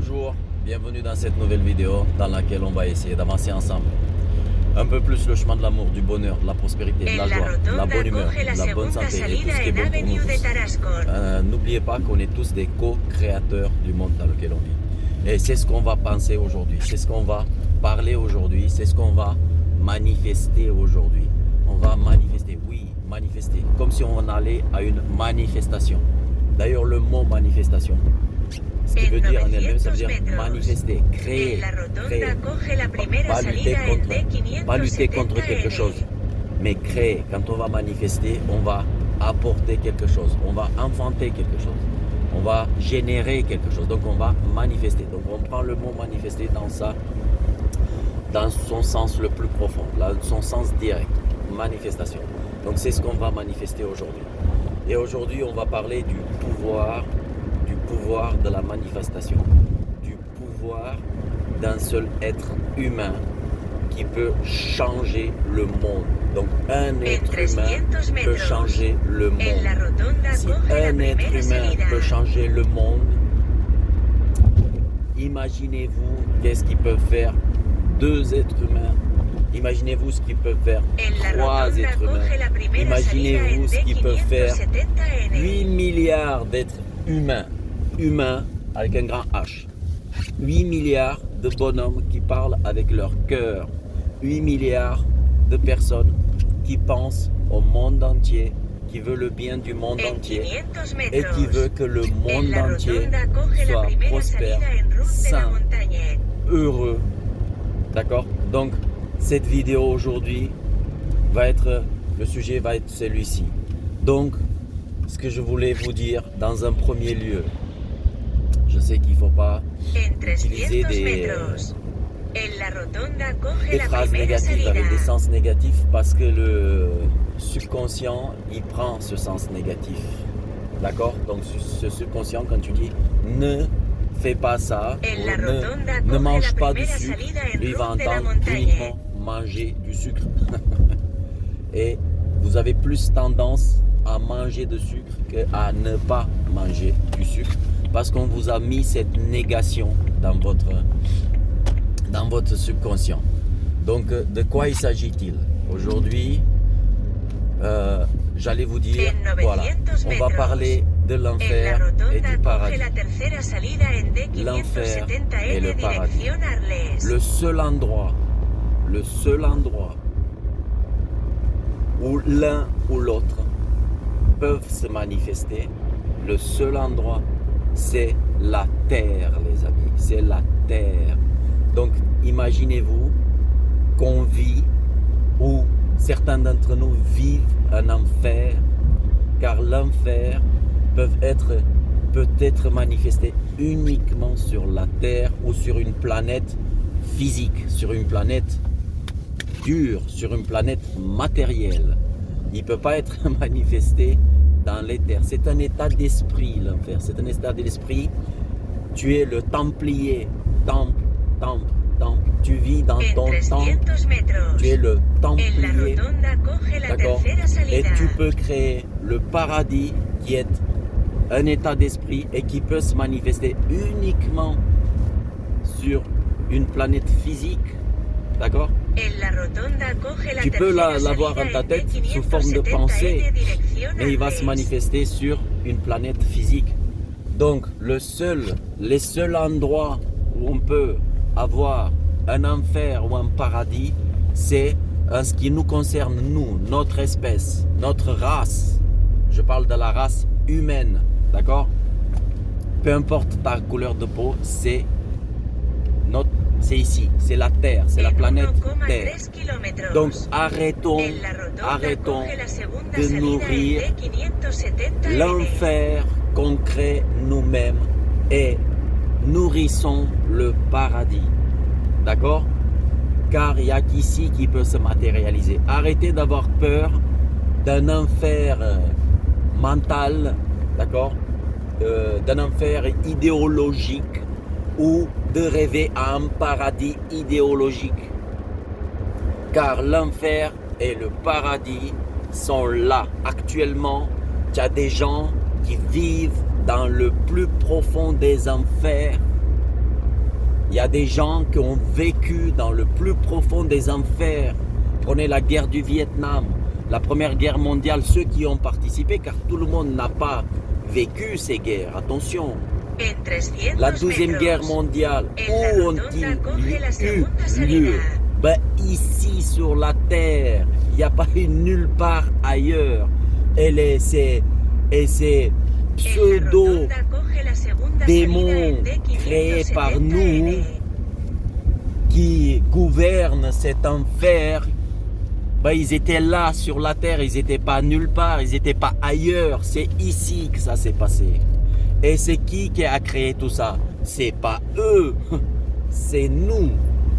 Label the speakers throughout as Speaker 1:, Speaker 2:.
Speaker 1: Bonjour, bienvenue dans cette nouvelle vidéo dans laquelle on va essayer d'avancer ensemble un peu plus le chemin de l'amour, du bonheur, de la prospérité, de la joie, de la bonne humeur, de la bonne santé et tout ce qui est bon pour nous tous. N'oubliez pas qu'on est tous des co-créateurs du monde dans lequel on vit. Et c'est ce qu'on va penser aujourd'hui, c'est ce qu'on va parler aujourd'hui, c'est ce qu'on va manifester aujourd'hui. On va manifester, oui, manifester, comme si on allait à une manifestation. D'ailleurs, le mot manifestation, ce qui veut dire en elle-même, ça veut dire manifester, créer, pas lutter contre quelque chose, mais créer. Quand on va manifester, on va apporter quelque chose, on va enfanter quelque chose, on va générer quelque chose, donc on va manifester. Donc on prend le mot manifester dans son sens le plus profond, son sens direct, manifestation. Donc c'est ce qu'on va manifester aujourd'hui. Et aujourd'hui, on va parler du pouvoir de la manifestation, du pouvoir d'un seul être humain qui peut changer le monde. Donc un être humain peut changer le monde. Si un être humain peut changer le monde, imaginez-vous qu'est-ce qu'ils peuvent faire deux êtres humains. Imaginez-vous ce qu'ils peuvent faire trois êtres humains. Imaginez-vous ce qu'ils peuvent faire 8 milliards d'êtres humains avec un grand H. 8 milliards de bonhommes qui parlent avec leur cœur. 8 milliards de personnes qui pensent au monde entier, qui veulent le bien du monde entier et qui veulent que le monde entier soit prospère, sain, heureux. D'accord? Donc, cette vidéo aujourd'hui le sujet va être celui-ci. Donc, ce que je voulais vous dire dans un premier lieu, je sais qu'il ne faut pas utiliser des phrases négatives avec des sens négatifs parce que le subconscient, il prend ce sens négatif. D'accord? Donc ce subconscient, quand tu dis ne fais pas ça, ou ne mange pas du sucre, lui il va entendre uniquement manger du sucre. Et vous avez plus tendance à manger de sucre qu'à ne pas manger du sucre parce qu'on vous a mis cette négation dans votre subconscient. Donc de quoi il s'agit-il? Aujourd'hui, j'allais vous dire, voilà, on va parler de l'enfer et du paradis. L'enfer et le paradis. Le seul endroit où l'un ou l'autre peuvent se manifester, le seul endroit, c'est la terre, les amis, c'est la terre. Donc, imaginez-vous qu'on vit, ou certains d'entre nous vivent un enfer, car l'enfer peut être manifesté uniquement sur la terre ou sur une planète physique, sur une planète dure, sur une planète matérielle. Il ne peut pas être manifesté dans l'éther. C'est un état d'esprit, l'enfer. C'est un état d'esprit. Tu es le templier. Temple. Tu vis dans ton temple. Tu es le templier. D'accord? Et tu peux créer le paradis qui est un état d'esprit et qui peut se manifester uniquement sur une planète physique. D'accord? Tu peux l'avoir dans ta tête sous forme de pensée, mais il va se manifester sur une planète physique. Donc, les seuls endroits où on peut avoir un enfer ou un paradis, c'est en ce qui nous concerne, nous, notre espèce, notre race. Je parle de la race humaine, d'accord? Peu importe ta couleur de peau, c'est ici, c'est la Terre, c'est la planète Terre. Donc arrêtons de nourrir l'enfer qu'on crée nous-mêmes et nourrissons le paradis. D'accord? Car il n'y a qu'ici qui peut se matérialiser. Arrêtez d'avoir peur d'un enfer mental, d'accord? D'un enfer idéologique ou de rêver à un paradis idéologique. Car l'enfer et le paradis sont là. Actuellement, il y a des gens qui vivent dans le plus profond des enfers Il y a des gens qui ont vécu dans le plus profond des enfers. Prenez la guerre du Vietnam, la Première Guerre mondiale, ceux qui y ont participé, car tout le monde n'a pas vécu ces guerres. Attention. La Deuxième Guerre mondiale, où ont-ils eu lieu? Ben, ici sur la Terre. Il n'y a pas eu nulle part ailleurs. Et ces pseudo-démons créés par nous qui gouvernent cet enfer, ben, ils étaient là sur la Terre, ils n'étaient pas nulle part, ils n'étaient pas ailleurs. C'est ici que ça s'est passé. Et c'est qui a créé tout ça? C'est pas eux, c'est nous.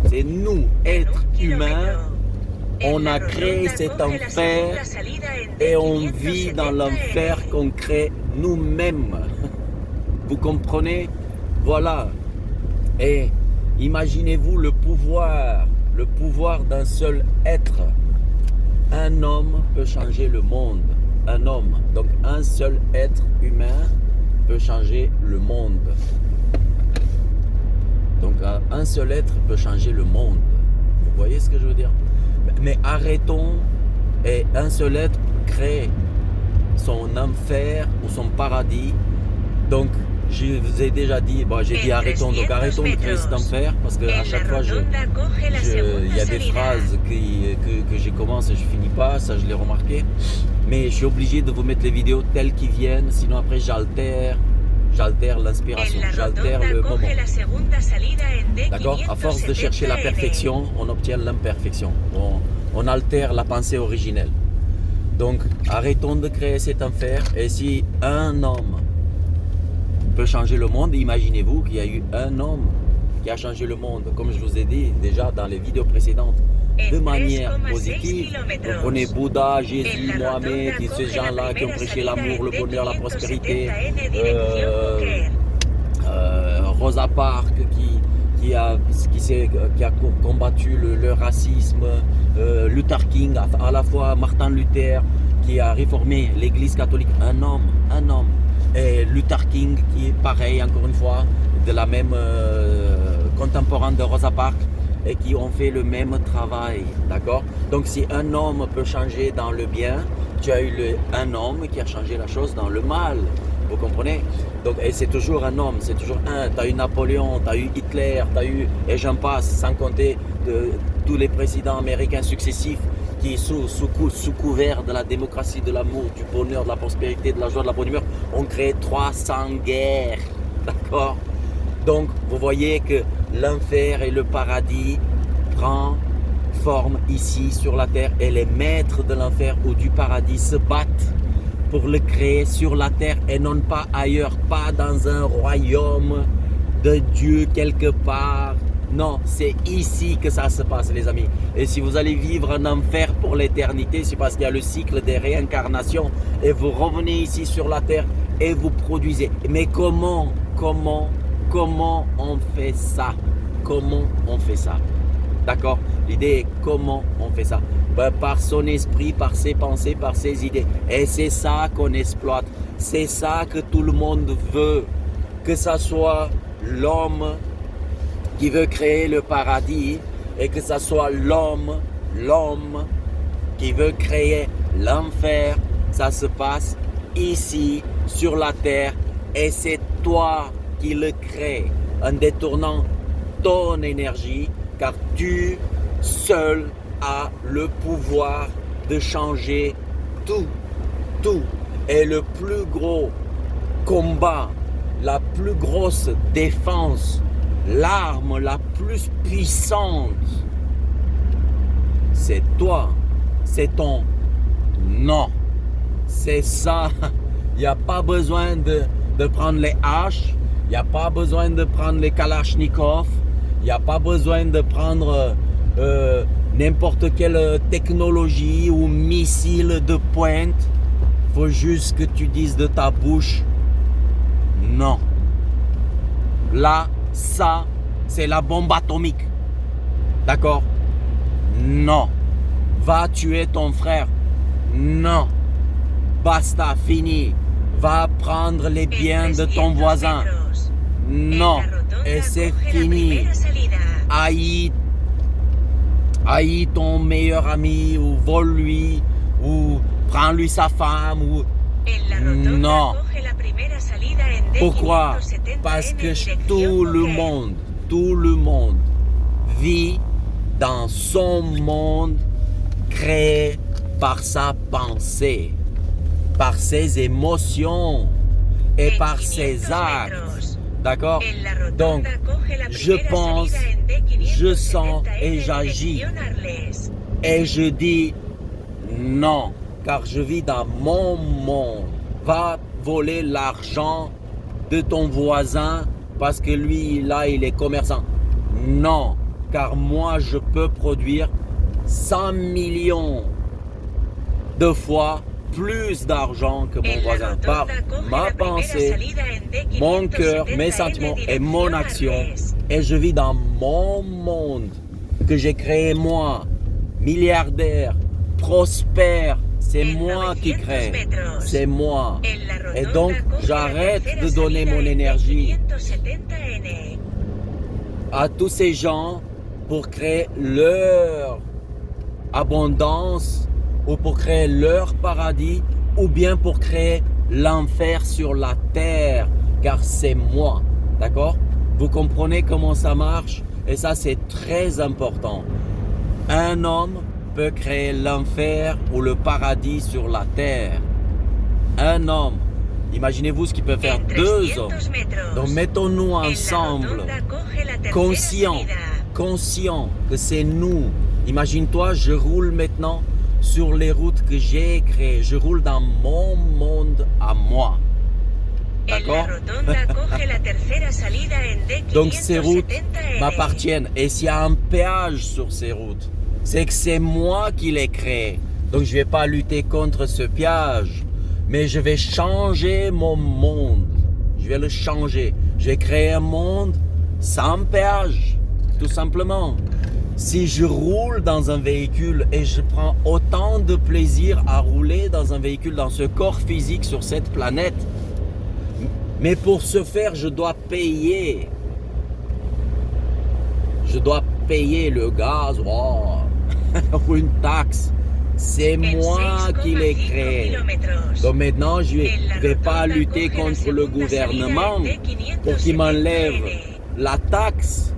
Speaker 1: C'est nous, êtres humains. On a créé cet enfer et on vit dans l'enfer qu'on crée nous-mêmes. Vous comprenez? Voilà. Et imaginez-vous le pouvoir d'un seul être. Un homme peut changer le monde. Un homme, donc un seul être humain peut changer le monde. Donc un seul être peut changer le monde. Vous voyez ce que je veux dire? Mais arrêtons, et un seul être crée son enfer ou son paradis. Donc je vous ai déjà dit, bon, j'ai dit arrêtons, donc arrêtons de créer cet enfer, parce qu'à chaque fois il y a des phrases que je commence et je finis pas, ça je l'ai remarqué. Mais je suis obligé de vous mettre les vidéos telles qu'ils viennent, sinon après j'altère l'inspiration, j'altère le moment. D'accord? À force de chercher la perfection, on obtient l'imperfection. On altère la pensée originelle. Donc, arrêtons de créer cet enfer. Et si un homme peut changer le monde, imaginez-vous qu'il y a eu un homme qui a changé le monde, comme je vous ai dit déjà dans les vidéos précédentes, de manière positive. Vous prenez Bouddha, Jésus, Mohamed, et ces gens-là qui ont prêché l'amour, le bonheur, la prospérité, Rosa Parks qui a combattu le racisme, Luther King, à la fois Martin Luther qui a réformé l'église catholique, un homme, et Luther King qui est pareil, encore une fois, de la même contemporain de Rosa Parks, et qui ont fait le même travail, d'accord? Donc si un homme peut changer dans le bien, tu as eu un homme qui a changé la chose dans le mal, vous comprenez? Donc, et c'est toujours un homme, c'est toujours un. Tu as eu Napoléon, tu as eu Hitler, tu as eu, et j'en passe, sans compter tous les présidents américains successifs qui, sous couvert de la démocratie, de l'amour, du bonheur, de la prospérité, de la joie, de la bonne humeur, ont créé 300 guerres, d'accord? Donc, vous voyez que l'enfer et le paradis prennent forme ici sur la terre, et les maîtres de l'enfer ou du paradis se battent pour le créer sur la terre et non pas ailleurs, pas dans un royaume de Dieu quelque part. Non, c'est ici que ça se passe, les amis. Et si vous allez vivre en enfer pour l'éternité, c'est parce qu'il y a le cycle des réincarnations et vous revenez ici sur la terre et vous produisez. Mais comment on fait ça? Comment on fait ça? D'accord? L'idée est comment on fait ça? Ben, par son esprit, par ses pensées, par ses idées. Et c'est ça qu'on exploite. C'est ça que tout le monde veut. Que ça soit l'homme qui veut créer le paradis et que ça soit l'homme qui veut créer l'enfer. Ça se passe ici, sur la terre. Et c'est toi qui le crée en détournant ton énergie, car tu seul as le pouvoir de changer tout. Et le plus gros combat, la plus grosse défense, l'arme la plus puissante, c'est toi, c'est ton non. C'est ça. Il n'y a pas besoin de prendre les haches, il n'y a pas besoin de prendre les kalachnikovs, il n'y a pas besoin de prendre n'importe quelle technologie ou missile de pointe. Il faut juste que tu dises de ta bouche non. Là, ça, c'est la bombe atomique. D'accord? Non. Va tuer ton frère. Non. Basta, fini. Va prendre les biens de ton voisin. non. Et c'est fini. Haïs ton meilleur ami, ou vole-lui, ou prends-lui sa femme, ou... Non. Pourquoi? Parce que tout le monde vit dans son monde créé par sa pensée, par ses émotions et par ses actes. D'accord? Donc, je pense, je sens et j'agis. Et je dis non, car je vis dans mon monde. Va voler l'argent de ton voisin parce que lui, là, il est commerçant. Non, car moi, je peux produire 100 millions de fois plus d'argent que mon voisin par ma pensée, mon cœur, mes sentiments et mon action. Et je vis dans mon monde que j'ai créé moi, milliardaire, prospère. C'est moi qui crée, c'est moi. Et donc, j'arrête de donner mon énergie à tous ces gens pour créer leur abondance ou pour créer leur paradis ou bien pour créer l'enfer sur la terre, car c'est moi, d'accord? Vous comprenez comment ça marche? Et ça, c'est très important. Un homme peut créer l'enfer ou le paradis sur la terre. Un homme, imaginez-vous ce qu'il peut faire deux hommes. Donc mettons-nous ensemble, conscients que c'est nous. Imagine-toi, je roule maintenant sur les routes que j'ai créées. Je roule dans mon monde à moi. D'accord? Donc ces routes m'appartiennent. Et s'il y a un péage sur ces routes, c'est que c'est moi qui l'ai créé. Donc je ne vais pas lutter contre ce péage, mais je vais changer mon monde. Je vais le changer. Je vais créer un monde sans péage, tout simplement. Si je roule dans un véhicule et je prends autant de plaisir à rouler dans un véhicule, dans ce corps physique sur cette planète, mais pour ce faire, je dois payer. Je dois payer le gaz ou une taxe. C'est moi qui l'ai créé. Donc maintenant, je ne vais pas lutter contre le gouvernement pour qu'il m'enlève la taxe,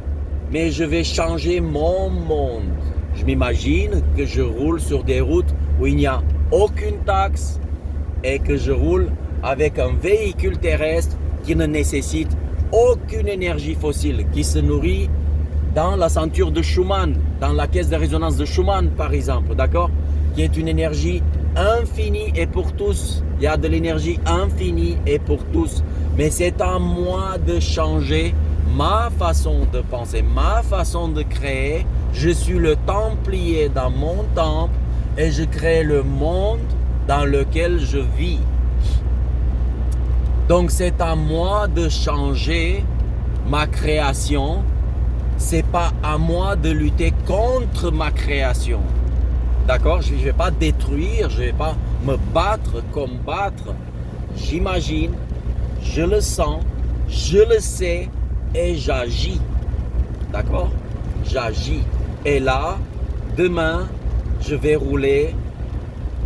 Speaker 1: mais je vais changer mon monde. Je m'imagine que je roule sur des routes où il n'y a aucune taxe et que je roule avec un véhicule terrestre qui ne nécessite aucune énergie fossile, qui se nourrit dans la ceinture de Schumann, dans la caisse de résonance de Schumann par exemple, d'accord? Qui est une énergie infinie et pour tous. Il y a de l'énergie infinie et pour tous. Mais c'est à moi de changer ma façon de penser, ma façon de créer. Je suis le templier dans mon temple et je crée le monde dans lequel je vis. Donc c'est à moi de changer ma création. C'est pas à moi de lutter contre ma création. D'accord? Je ne vais pas détruire, je ne vais pas me battre, combattre. J'imagine, je le sens, je le sais et j'agis. D'accord? J'agis. Et là, demain, je vais rouler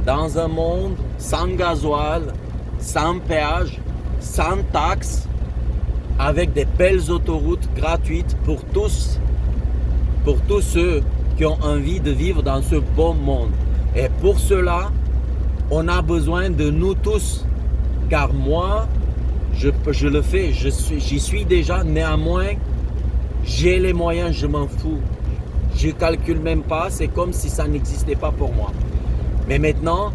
Speaker 1: dans un monde sans gasoil, sans péage, sans taxes, avec des belles autoroutes gratuites pour tous ceux qui ont envie de vivre dans ce beau monde. Et pour cela, on a besoin de nous tous. Car moi, je le fais, j'y suis déjà. Néanmoins, j'ai les moyens, je m'en fous. Je ne calcule même pas, c'est comme si ça n'existait pas pour moi. Mais maintenant,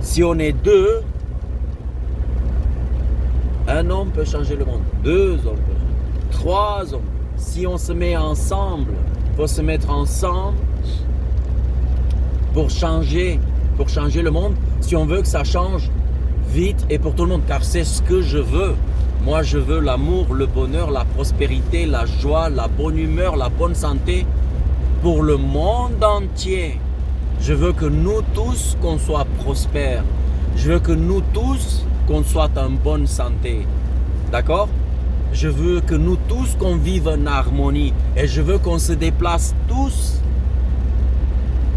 Speaker 1: si on est deux, un homme peut changer le monde, deux hommes, trois hommes. Si on se met ensemble, il faut se mettre ensemble pour changer le monde. Si on veut que ça change vite et pour tout le monde, car c'est ce que je veux. Moi, je veux l'amour, le bonheur, la prospérité, la joie, la bonne humeur, la bonne santé pour le monde entier. Je veux que nous tous, qu'on soit prospères. Je veux que nous tous, qu'on soit en bonne santé. D'accord? je veux que nous tous qu'on vive en harmonie et je veux qu'on se déplace tous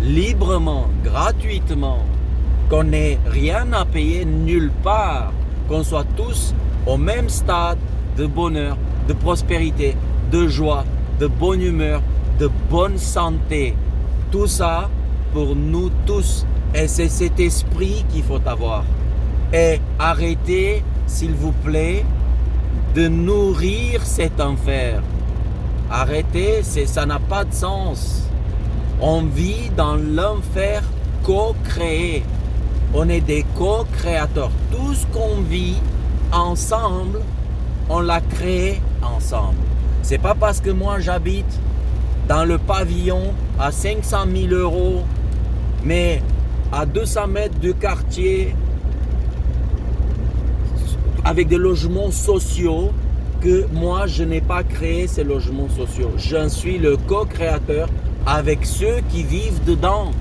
Speaker 1: librement, gratuitement, qu'on n'ait rien à payer nulle part, qu'on soit tous au même stade de bonheur, de prospérité, de joie, de bonne humeur, de bonne santé. Tout ça pour nous tous. Et c'est cet esprit qu'il faut avoir. Et arrêtez, s'il vous plaît, de nourrir cet enfer. Arrêtez, ça n'a pas de sens. On vit dans l'enfer co-créé. On est des co-créateurs. Tout ce qu'on vit ensemble, on l'a créé ensemble. C'est pas parce que moi j'habite dans le pavillon à 500 000 euros, mais à 200 mètres du quartier, avec des logements sociaux, que moi je n'ai pas créé ces logements sociaux. J'en suis le co-créateur avec ceux qui vivent dedans.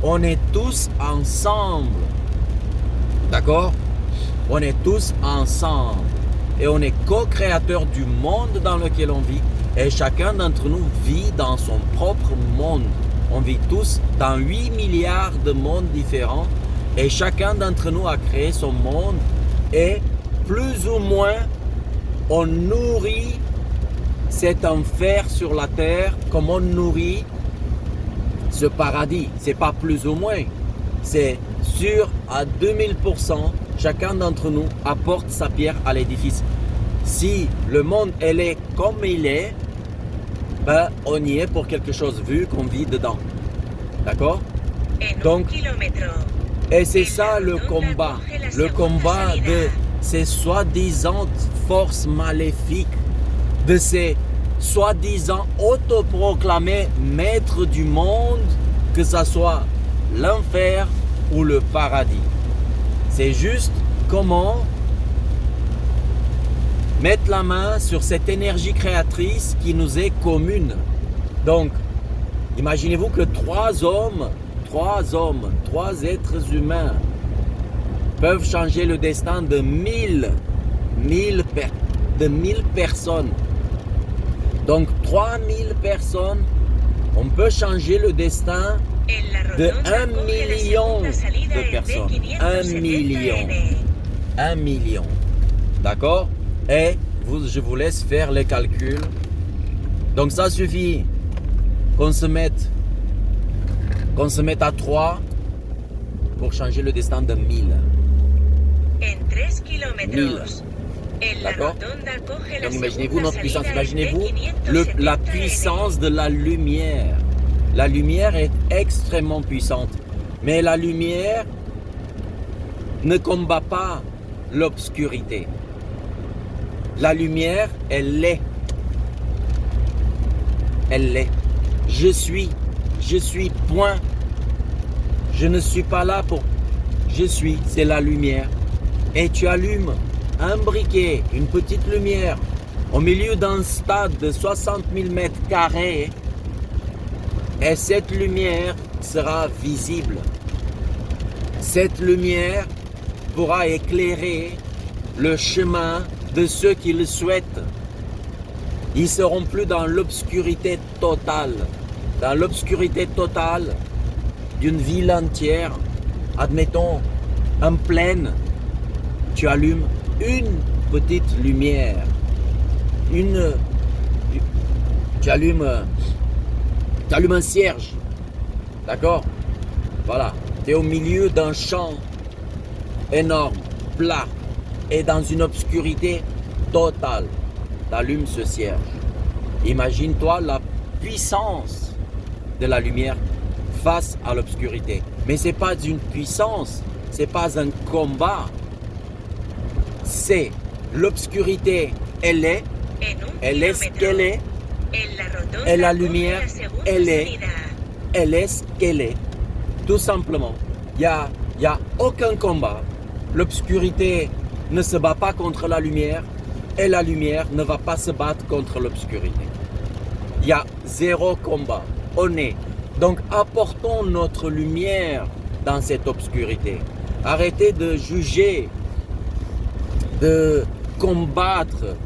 Speaker 1: On est tous ensemble. D'accord? On est tous ensemble. Et on est co-créateur du monde dans lequel on vit. Et chacun d'entre nous vit dans son propre monde. On vit tous dans 8 milliards de mondes différents. Et chacun d'entre nous a créé son monde. Et plus ou moins, on nourrit cet enfer sur la terre comme on nourrit ce paradis. C'est pas plus ou moins. C'est sûr à 2000%, chacun d'entre nous apporte sa pierre à l'édifice. Si le monde elle est comme il est, ben, on y est pour quelque chose vu qu'on vit dedans. D'accord? Donc, et c'est ça le combat. Le combat de ces soi-disant forces maléfiques, de ces soi-disant autoproclamés maîtres du monde, que ce soit l'enfer ou le paradis. C'est juste comment mettre la main sur cette énergie créatrice qui nous est commune. Donc, imaginez-vous que trois êtres humains peuvent changer le destin de 1000 personnes. Donc 3000 personnes, on peut changer le destin de 1 million de personnes. 1 million. D'accord? Et je vous laisse faire les calculs. Donc ça suffit qu'on se mette à 3 pour changer le destin de 1000. 1000. D'accord? Donc imaginez-vous notre puissance, imaginez-vous la puissance de la lumière. La lumière est extrêmement puissante, mais la lumière ne combat pas l'obscurité. La lumière, elle l'est. Elle l'est. Je suis, point. Je ne suis pas là pour... Je suis, c'est la lumière. Et tu allumes un briquet, une petite lumière, au milieu d'un stade de 60 000 mètres carrés, et cette lumière sera visible. Cette lumière pourra éclairer le chemin de ceux qui le souhaitent. Ils ne seront plus dans l'obscurité totale. Dans l'obscurité totale d'une ville entière, admettons, en plaine, tu allumes une petite lumière. Tu allumes un cierge. D'accord? Voilà. Tu es au milieu d'un champ énorme, plat, et dans une obscurité totale. Tu allumes ce cierge. Imagine-toi la puissance de la lumière face à l'obscurité. Mais ce n'est pas une puissance, ce n'est pas un combat. C'est l'obscurité, elle est ce qu'elle est, et la lumière, elle est ce qu'elle est. Tout simplement. Il n'y a aucun combat. L'obscurité ne se bat pas contre la lumière, et la lumière ne va pas se battre contre l'obscurité. Il y a zéro combat. Donc apportons notre lumière dans cette obscurité. Arrêtez de juger, de combattre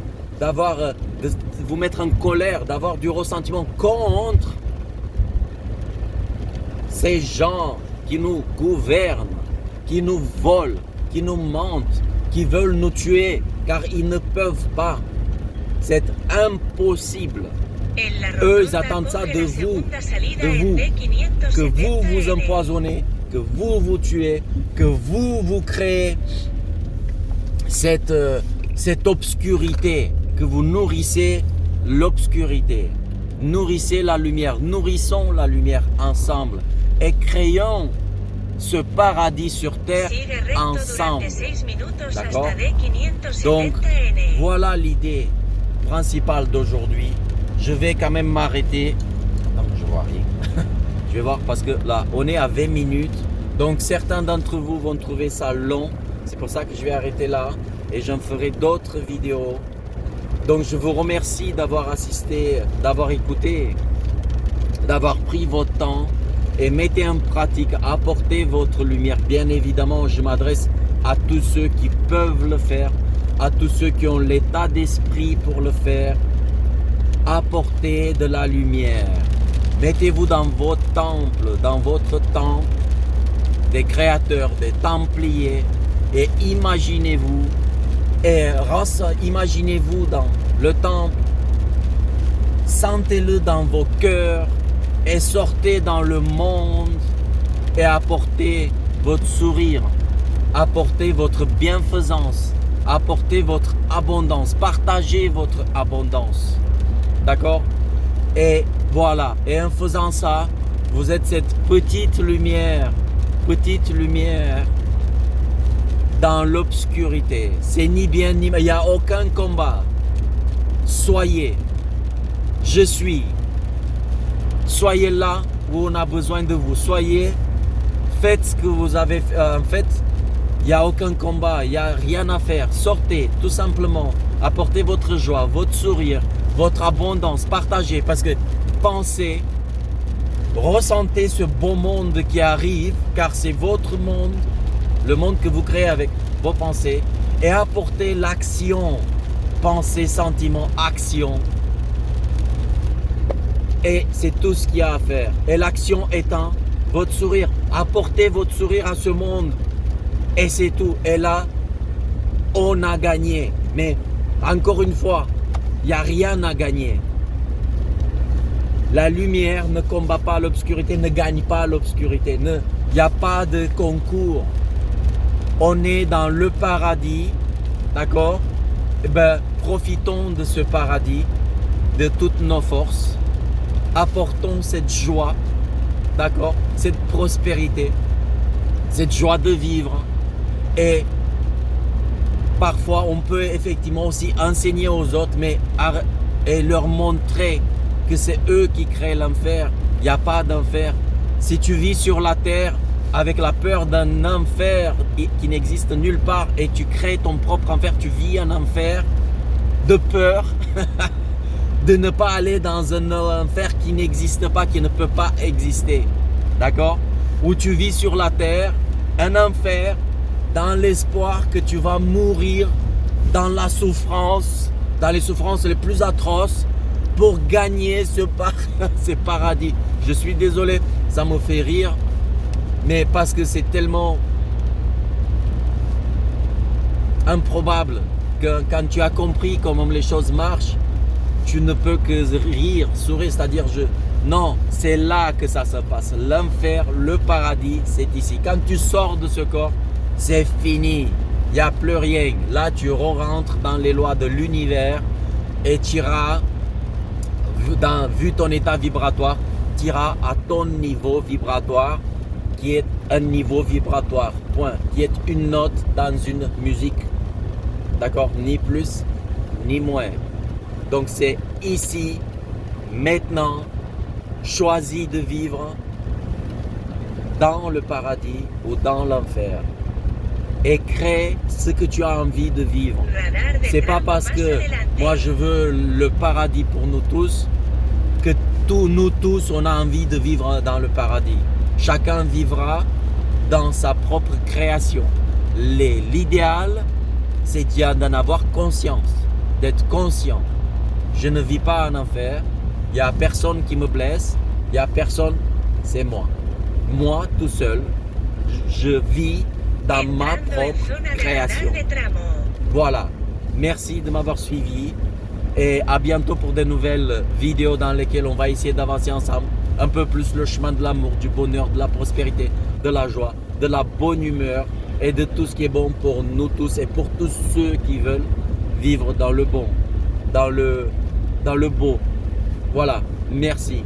Speaker 1: de vous mettre en colère, d'avoir du ressentiment contre ces gens qui nous gouvernent, qui nous volent, qui nous mentent, qui veulent nous tuer, car ils ne peuvent pas. C'est impossible. Eux, ils attendent ça de vous, que vous vous empoisonnez, que vous vous tuez, que vous créez cette obscurité, que vous nourrissez l'obscurité. Nourrissez la lumière, nourrissons la lumière ensemble et créons ce paradis sur terre ensemble. D'accord? Donc, voilà l'idée principale d'aujourd'hui. Je vais quand même m'arrêter. Non, je vois rien. Je vais voir parce que là, on est à 20 minutes. Donc, certains d'entre vous vont trouver ça long. C'est pour ça que je vais arrêter là et j'en ferai d'autres vidéos. Donc, je vous remercie d'avoir assisté, d'avoir écouté, d'avoir pris votre temps et mettez en pratique, apportez votre lumière. Bien évidemment, je m'adresse à tous ceux qui peuvent le faire, à tous ceux qui ont l'état d'esprit pour le faire. Apportez de la lumière. Mettez-vous dans votre temple, des créateurs, des templiers, et imaginez-vous dans le temple, sentez-le dans vos cœurs et sortez dans le monde et apportez votre sourire, apportez votre bienfaisance, apportez votre abondance, partagez votre abondance. D'accord? Et voilà, et en faisant ça, vous êtes cette petite lumière dans l'obscurité. C'est ni bien ni mal, il n'y a aucun combat. Soyez, je suis. Soyez là où on a besoin de vous. Soyez, faites ce que vous avez fait. En fait, il n'y a aucun combat, il n'y a rien à faire. Sortez, tout simplement. Apportez votre joie, votre sourire, votre abondance. Partagez, parce que pensez, ressentez ce beau monde qui arrive, car c'est votre monde, le monde que vous créez avec vos pensées, et apportez l'action. Pensée, sentiment, action. Et c'est tout ce qu'il y a à faire. Et l'action étant votre sourire. Apportez votre sourire à ce monde. Et c'est tout. Et là, on a gagné. Mais encore une fois, il n'y a rien à gagner. La lumière ne combat pas l'obscurité, ne gagne pas l'obscurité. Il n'y a pas de concours. On est dans le paradis. D'accord? Eh bien, profitons de ce paradis, de toutes nos forces. Apportons cette joie, d'accord, cette prospérité, cette joie de vivre. Et parfois, on peut effectivement aussi enseigner aux autres, et leur montrer que c'est eux qui créent l'enfer. Il n'y a pas d'enfer. Si tu vis sur la terre avec la peur d'un enfer qui n'existe nulle part et tu crées ton propre enfer, tu vis un enfer de peur de ne pas aller dans un enfer qui n'existe pas, qui ne peut pas exister. D'accord? Ou tu vis sur la terre un enfer dans l'espoir que tu vas mourir dans la souffrance, dans les souffrances les plus atroces pour gagner ce paradis. Je suis désolé, ça me fait rire. Mais parce que c'est tellement improbable que quand tu as compris comment les choses marchent, tu ne peux que rire, sourire, c'est-à-dire non, c'est là que ça se passe. L'enfer, le paradis, c'est ici. Quand tu sors de ce corps, c'est fini. Il n'y a plus rien. Là, tu rentres dans les lois de l'univers et tu iras, vu ton état vibratoire, tu iras à ton niveau vibratoire qui est un niveau vibratoire, point, qui est une note dans une musique, d'accord, ni plus ni moins. Donc c'est ici, maintenant, choisis de vivre dans le paradis ou dans l'enfer et crée ce que tu as envie de vivre. C'est pas parce que moi je veux le paradis pour nous tous que nous tous on a envie de vivre dans le paradis. Chacun vivra dans sa propre création. L'idéal, c'est d'en avoir conscience. d'être conscient. Je ne vis pas en enfer, il n'y a personne qui me blesse, il n'y a personne, c'est moi. Moi, tout seul, je vis dans ma propre création. Voilà, merci de m'avoir suivi et à bientôt pour de nouvelles vidéos dans lesquelles on va essayer d'avancer ensemble un peu plus le chemin de l'amour, du bonheur, de la prospérité, de la joie, de la bonne humeur et de tout ce qui est bon pour nous tous et pour tous ceux qui veulent vivre dans le bon, dans le beau. Voilà, merci.